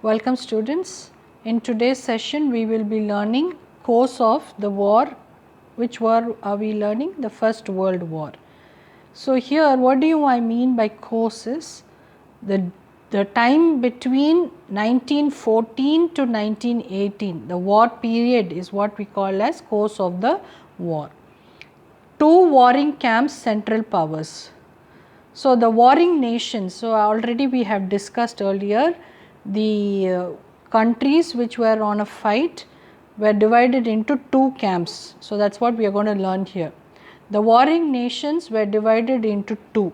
Welcome students. In today's session we will be learning course of the war. Which war are we learning? The First World War. So here what do I mean by course is the time between 1914 to 1918, the war period is what we call as course of the war. Two warring camps, central powers. So the warring nations, so already we have discussed earlier, the countries which were on a fight were divided into two camps. So that is what we are going to learn here. The warring nations were divided into two.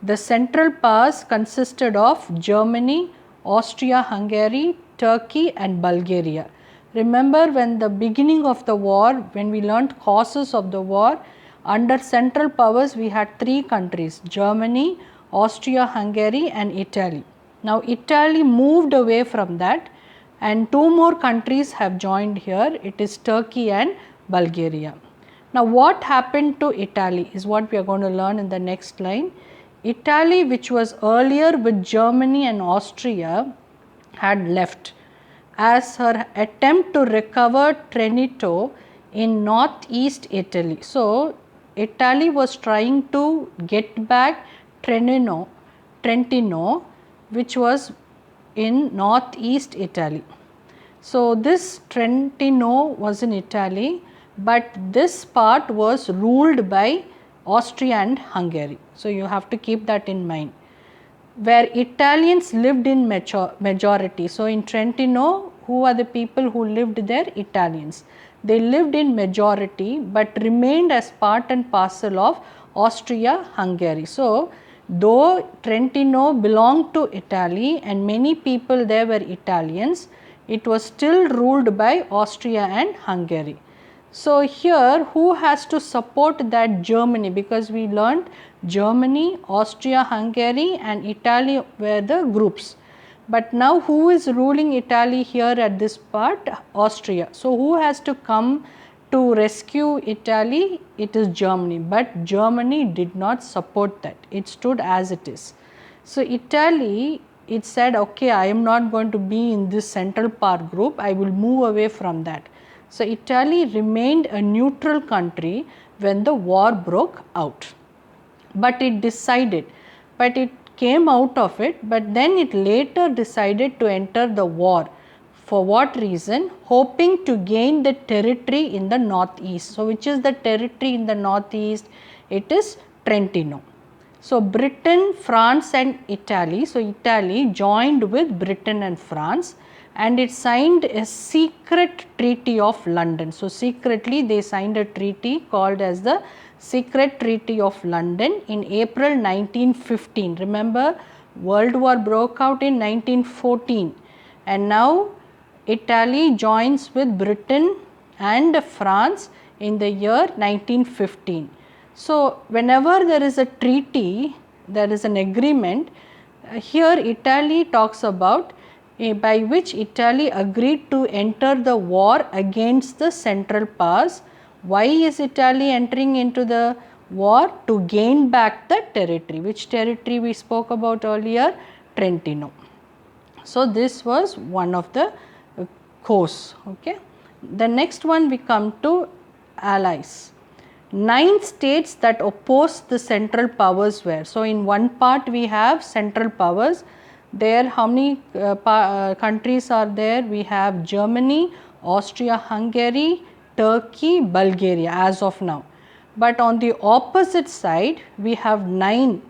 The central powers consisted of Germany, Austria-Hungary, Turkey and Bulgaria. Remember when the beginning of the war, when we learnt causes of the war, under central powers we had three countries, Germany, Austria-Hungary and Italy. Now Italy moved away from that and two more countries have joined here, it is Turkey and Bulgaria. Now what happened to Italy is what we are going to learn in the next line. Italy, which was earlier with Germany and Austria, had left as her attempt to recover Trento in northeast Italy. So Italy was trying to get back Trentino, which was in northeast Italy. So this Trentino was in Italy, but this part was ruled by Austria and Hungary. So you have to keep that in mind. Where Italians lived in majority. So in Trentino, who are the people who lived there? Italians. They lived in majority but remained as part and parcel of Austria-Hungary. So though Trentino belonged to Italy and many people there were Italians, it was still ruled by Austria and Hungary. So here who has to support that? Germany, because we learnt Germany, Austria-Hungary and Italy were the groups. But now who is ruling Italy here at this part? Austria. So who has to come to rescue Italy? It is Germany, but Germany did not support that. It stood as it is. So Italy, it said, okay, I am not going to be in this central power group, I will move away from that. So Italy remained a neutral country when the war broke out. But it decided, but it came out of it, but then it later decided to enter the war. For what reason? Hoping to gain the territory in the northeast. So which is the territory in the northeast? It is Trentino. So Britain, France and Italy, so Italy joined with Britain and France and it signed a secret treaty of London. So secretly they signed a treaty called as the Secret Treaty of London in April 1915. Remember, World War broke out in 1914 and now Italy joins with Britain and France in the year 1915. So whenever there is a treaty, there is an agreement, here Italy talks about by which Italy agreed to enter the war against the central powers. Why is Italy entering into the war? To gain back the territory. Which territory we spoke about earlier? Trentino. So this was one of the course. Okay. The next one we come to allies. 9 states that opposed the central powers were. So in one part we have central powers. There how many countries are there? We have Germany, Austria-Hungary, Turkey, Bulgaria as of now. But on the opposite side we have 9: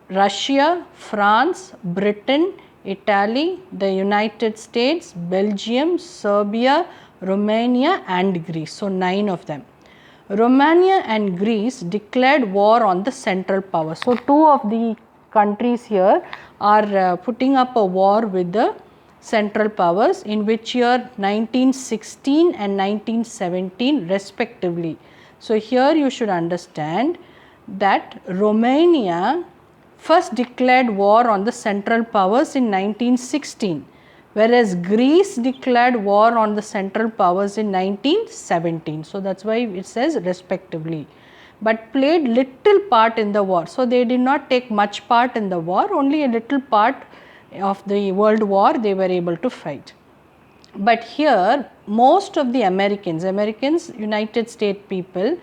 Russia, France, Britain, Italy, the United States, Belgium, Serbia, Romania and Greece. So 9 of them. Romania and Greece declared war on the central power. So 2 of the countries here are putting up a war with the central powers in which year? 1916 and 1917 respectively. So here you should understand that Romania first declared war on the central powers in 1916, whereas Greece declared war on the central powers in 1917. So that is why it says respectively. But played little part in the war. So they did not take much part in the war, only a little part of the World War they were able to fight. But here most of the Americans, United States people,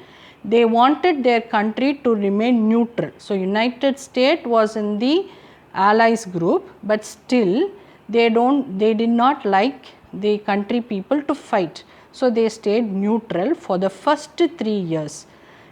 they wanted their country to remain neutral. So, United States was in the Allies group, but still they did not like the country people to fight. So, they stayed neutral for the first 3 years.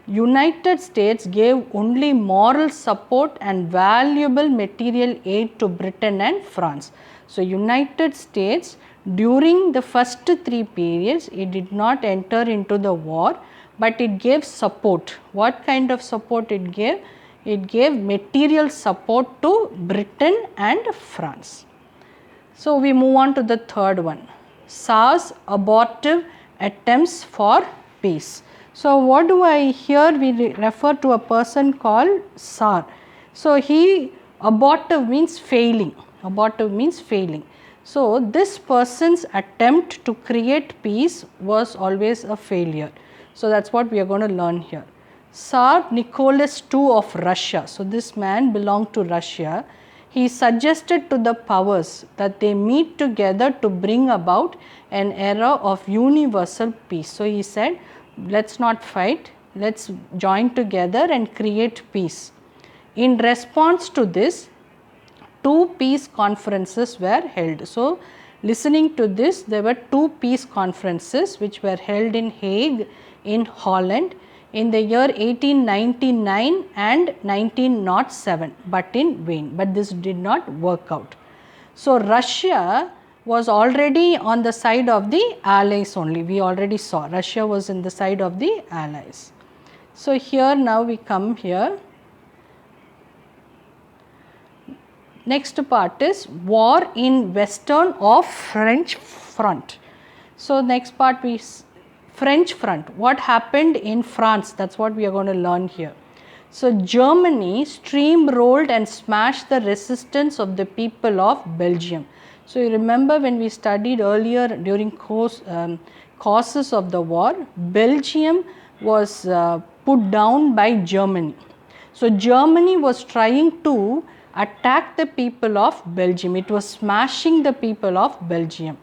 United States gave only moral support and valuable material aid to Britain and France. So, United States during the first 3 periods, it did not enter into the war, but it gave support. What kind of support it gave? It gave material support to Britain and France. So, we move on to the third one, Sars, abortive attempts for peace. So, what do I here we refer to a person called Sars. So, abortive means failing, So, this person's attempt to create peace was always a failure. So, that is what we are going to learn here. Tsar Nicholas II of Russia. So, this man belonged to Russia. He suggested to the powers that they meet together to bring about an era of universal peace. So, he said, let us not fight, let us join together and create peace. In response to this, 2 peace conferences were held. So, listening to this, there were 2 peace conferences which were held in Hague in Holland in the year 1899 and 1907, but in vain, but this did not work out. So, Russia was already on the side of the Allies only, we already saw Russia was in the side of the Allies. So, here now we come here. Next part is war in western of French front. So, next part French front, what happened in France, that is what we are going to learn here. So, Germany steamrolled and smashed the resistance of the people of Belgium. So, you remember when we studied earlier during causes of the war, Belgium was put down by Germany. So, Germany was trying to attack the people of Belgium, it was smashing the people of Belgium.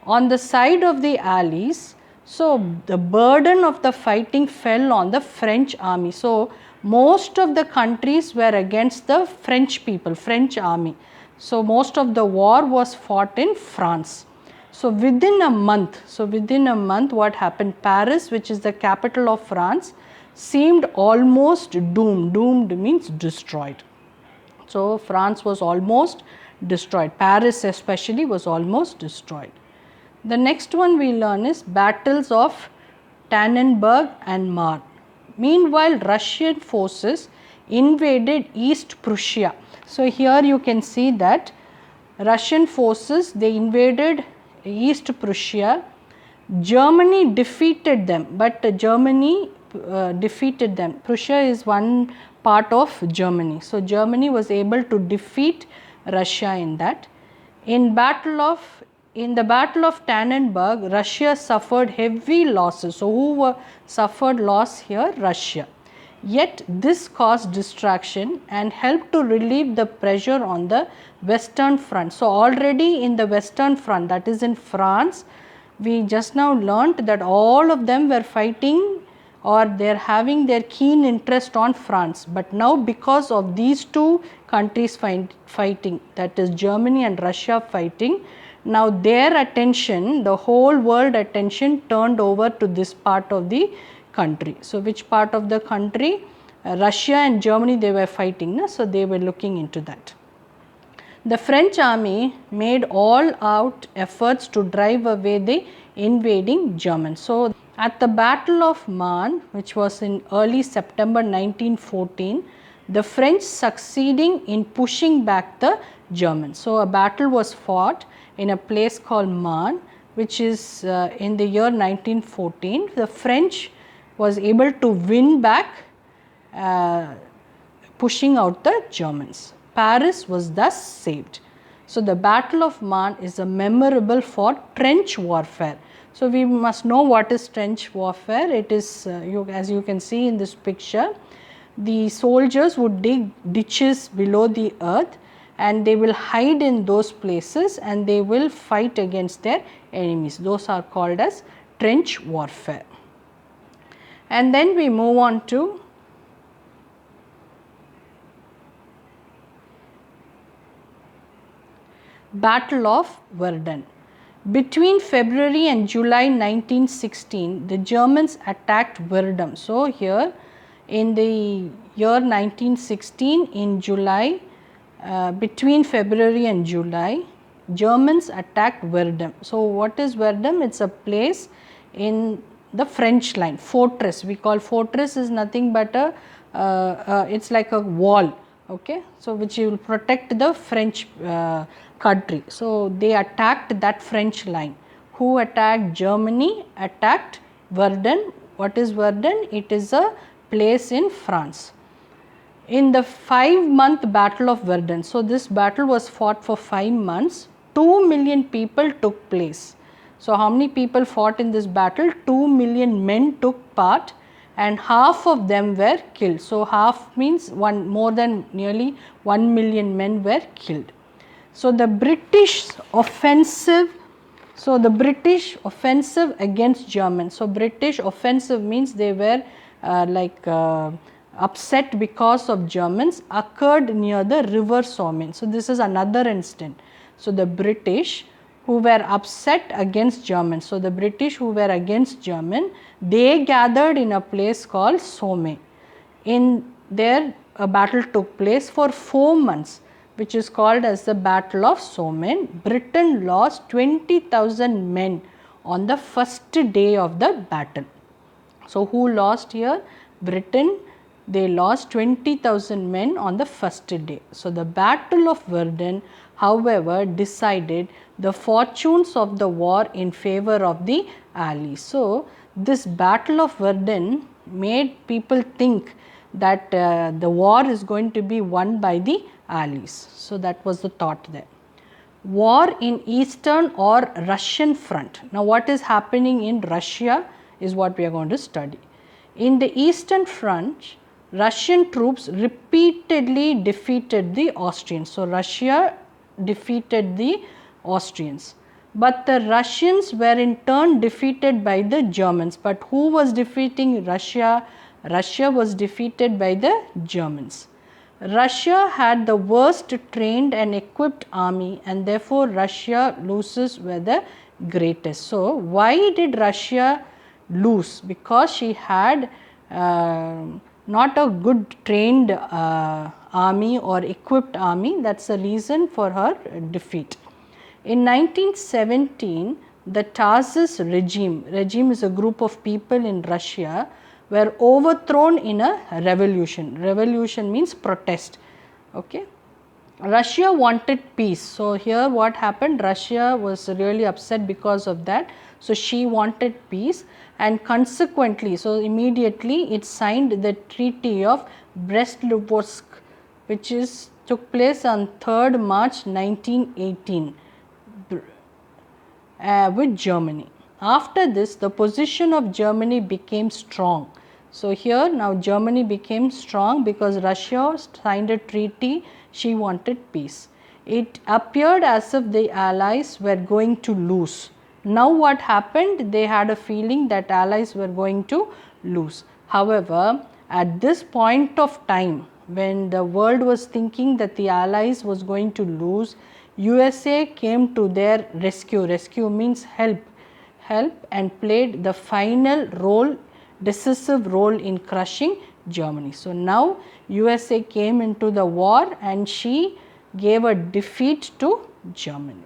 On the side of the Allies, so the burden of the fighting fell on the French army. So, most of the countries were against the French people, French army. So, most of the war was fought in France. So, within a month what happened? Paris, which is the capital of France, seemed almost doomed. Doomed means destroyed. So, France was almost destroyed. Paris especially was almost destroyed. The next one we learn is battles of Tannenberg and Marne. Meanwhile, Russian forces invaded East Prussia. So, here you can see that Russian forces, they invaded East Prussia. Germany defeated them, but Germany defeated them. Prussia is one part of Germany. So, Germany was able to defeat Russia in that. In the Battle of Tannenberg, Russia suffered heavy losses. So, who suffered loss here? Russia. Yet, this caused distraction and helped to relieve the pressure on the Western Front. So, already in the Western Front, that is in France, we just now learnt that all of them were fighting or they are having their keen interest on France. But now because of these 2 countries fighting, that is Germany and Russia fighting, now their attention, the whole world attention turned over to this part of the country. So, which part of the country? Russia and Germany, they were fighting, so they were looking into that. The French army made all out efforts to drive away the invading Germans. So, at the Battle of Marne, which was in early September 1914, the French succeeding in pushing back the Germans. So, a battle was fought in a place called Marne, which is in the year 1914. The French was able to win back pushing out the Germans. Paris was thus saved. So, the Battle of Marne is a memorable for trench warfare. So, we must know what is trench warfare. It is as you can see in this picture, the soldiers would dig ditches below the earth and they will hide in those places and they will fight against their enemies. Those are called as trench warfare. And then we move on to Battle of Verdun. Between February and July 1916, the Germans attacked Verdun. So, here in the year 1916 in July, between February and July, Germans attacked Verdun. So, what is Verdun? It is a place in the French line, fortress. We call fortress is nothing but a, it is like a wall, okay. So, which will protect the French country. So, they attacked that French line. Who attacked? Germany attacked Verdun. What is Verdun? It is a place in France. In the 5-month battle of Verdun, so this battle was fought for 5 months, 2 million people took place. So, how many people fought in this battle? 2 million men took part and half of them were killed. So, half means more than nearly 1 million men were killed. So, the British offensive, against Germans. So, British offensive means they were upset because of Germans, occurred near the river Somme. So, this is another incident. So, the British who were upset against Germans. So, the British who were against German, they gathered in a place called Somme. In there a battle took place for 4 months, which is called as the Battle of Somme. Britain lost 20,000 men on the first day of the battle. So, who lost here? Britain. They lost 20,000 men on the first day. So, the Battle of Verdun, however, decided the fortunes of the war in favor of the Allies. So, this Battle of Verdun made people think that the war is going to be won by the Allies. So, that was the thought there. War in Eastern or Russian front. Now, what is happening in Russia is what we are going to study. In the Eastern front, Russian troops repeatedly defeated the Austrians. So, Russia defeated the Austrians, but the Russians were in turn defeated by the Germans. But who was defeating Russia? Russia was defeated by the Germans. Russia had the worst trained and equipped army, and therefore Russia losses were the greatest. So, why did Russia lose? Because she had not a good trained army or equipped army. That is the reason for her defeat. In 1917, the Tsar's regime is a group of people in Russia, were overthrown in a revolution. Revolution means protest. Okay. Russia wanted peace. So, here what happened? Russia was really upset because of that. So, she wanted peace, and consequently, so immediately it signed the Treaty of Brest-Litovsk, which took place on 3rd March 1918 with Germany. After this, the position of Germany became strong. So, here now Germany became strong because Russia signed a treaty, she wanted peace. It appeared as if the Allies were going to lose. Now, what happened? They had a feeling that Allies were going to lose. However, at this point of time, when the world was thinking that the Allies was going to lose, USA came to their rescue. Rescue means help and played the final role, decisive role in crushing Germany. So, now USA came into the war and she gave a defeat to Germany.